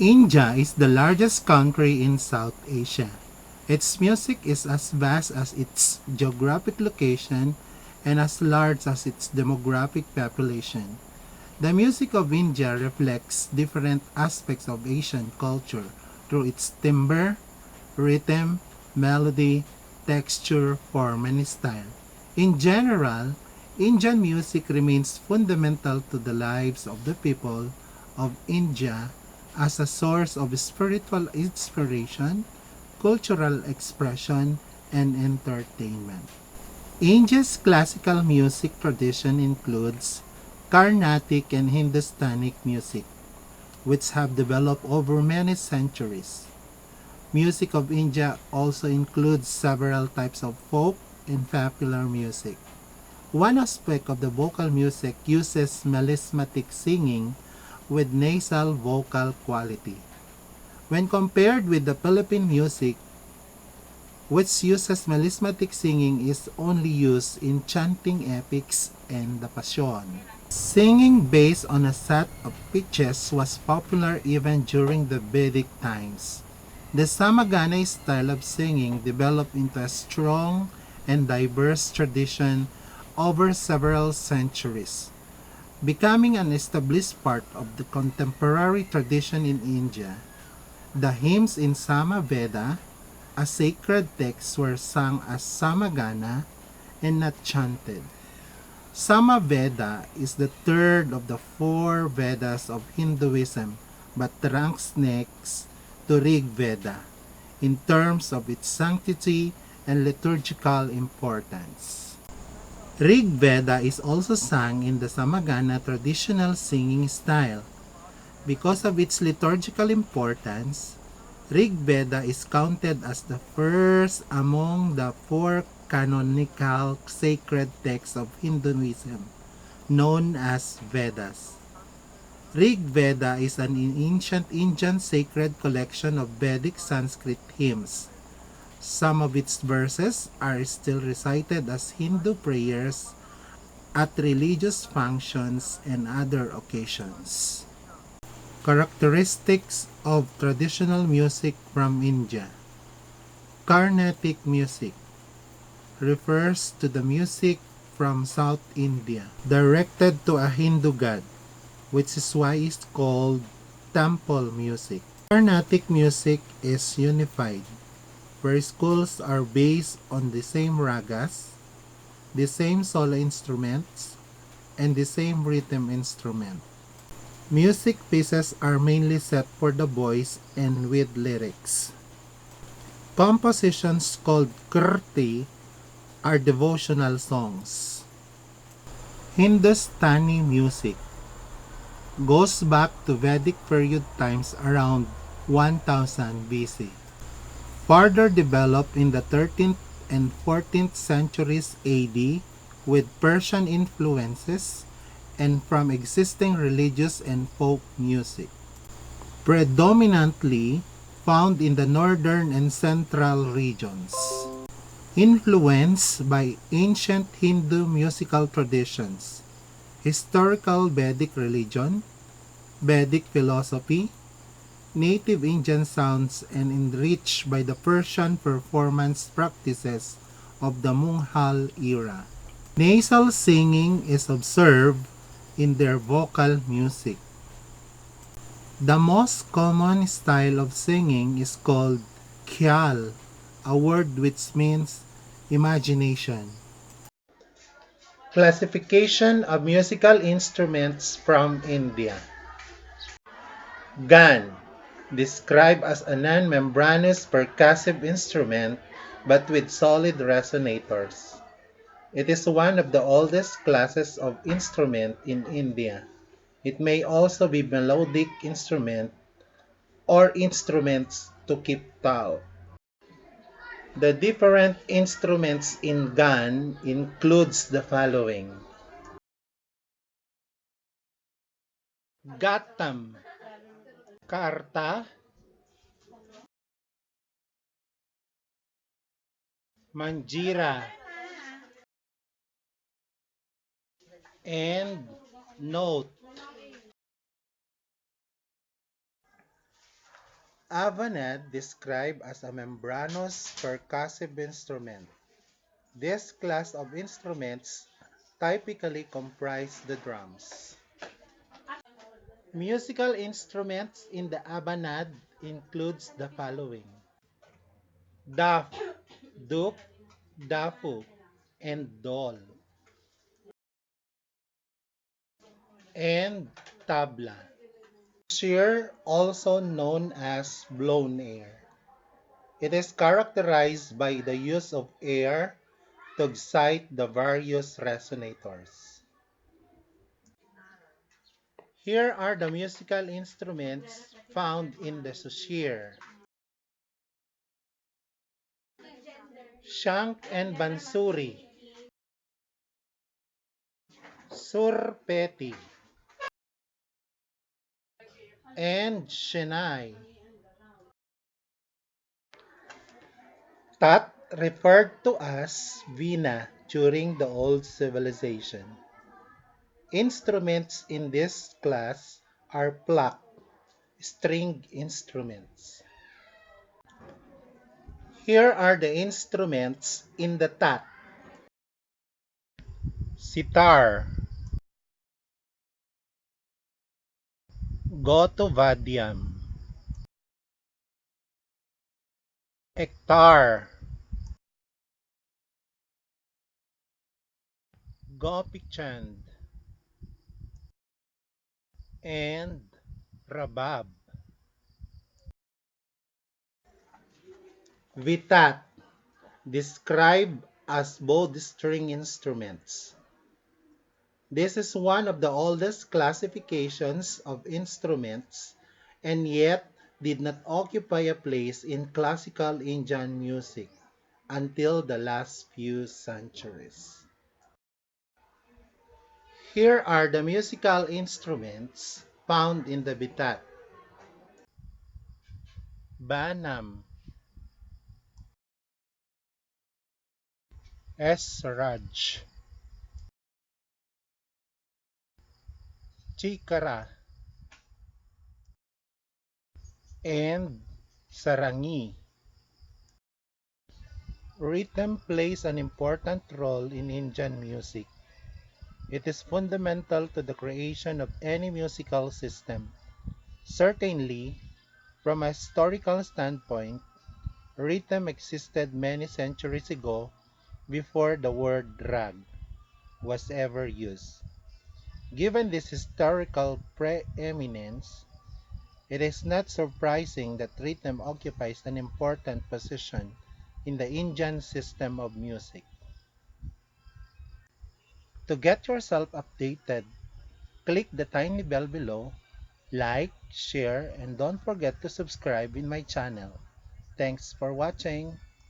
India is the largest country in South Asia. Its music is as vast as its geographic location and as large as its demographic population. The music of India reflects different aspects of Asian culture through its timbre, rhythm, melody, texture, form, and style. In general, Indian music remains fundamental to the lives of the people of India as a source of spiritual inspiration, cultural expression, and entertainment. India's classical music tradition includes Carnatic and Hindustani music, which have developed over many centuries. Music of India also includes several types of folk and popular music. One aspect of the vocal music uses melismatic singing with nasal vocal quality. When compared with the Philippine music, which uses melismatic singing, is only used in chanting epics and the Passion. Singing based on a set of pitches was popular even during the Vedic times. The Samagana style of singing developed into a strong and diverse tradition over several centuries, becoming an established part of the contemporary tradition in India. The hymns in Samaveda, a sacred text, were sung as Samagana and not chanted. Samaveda is the third of the four Vedas of Hinduism, but ranks next to Rig Veda in terms of its sanctity and liturgical importance. Rig Veda is also sung in the Samagana traditional singing style. Because of its liturgical importance, Rig Veda is counted as the first among the four canonical sacred texts of Hinduism, known as Vedas. Rig Veda is an ancient Indian sacred collection of Vedic Sanskrit hymns. Some of its verses are still recited as Hindu prayers at religious functions and other occasions. Characteristics of traditional music from India. Carnatic music refers to the music from South India directed to a Hindu god, which is why it's called temple music. Carnatic music is unified, where schools are based on the same ragas, the same solo instruments, and the same rhythm instrument. Music pieces are mainly set for the voice and with lyrics. Compositions called kirti are devotional songs. Hindustani music goes back to Vedic period times around 1000 BC. Further developed in the 13th and 14th centuries AD with Persian influences and from existing religious and folk music. Predominantly found in the northern and central regions. Influenced by ancient Hindu musical traditions, historical Vedic religion, Vedic philosophy, native Indian sounds, and enriched by the Persian performance practices of the Mughal era. Nasal singing is observed in their vocal music. The most common style of singing is called khyal, a word which means imagination. Classification of musical instruments from India. Gan, described as a non-membranous percussive instrument but with solid resonators. It is one of the oldest classes of instrument in India. It may also be melodic instrument or instruments to keep tau. The different instruments in Gan includes the following. Gatam, karta, manjira, and note. Avanad described as a membranous percussive instrument. This class of instruments typically comprise the drums. Musical instruments in the Avanad includes the following: daf, duk, dafu, and dol, and tabla. Shear, also known as blown air. It is characterized by the use of air to excite the various resonators. Here are the musical instruments found in the Sushir: Shank and Bansuri, Surpeti, and Shenai. Tat referred to as Vina during the old civilization. Instruments in this class are plak, string instruments. Here are the instruments in the tat: sitar, gotovadyam, ektar, gopichand, and rabab. Vitat, described as bowed string instruments. This is one of the oldest classifications of instruments and yet did not occupy a place in classical Indian music until the last few centuries. Here are the musical instruments found in the Bitat: Banam, Esraj, Chikara, and Sarangi. Rhythm plays an important role in Indian music. It is fundamental to the creation of any musical system. Certainly, from a historical standpoint, rhythm existed many centuries ago before the word rag was ever used. Given this historical preeminence, it is not surprising that rhythm occupies an important position in the Indian system of music. To get yourself updated, click the tiny bell below, like, share, and don't forget to subscribe in my channel. Thanks for watching.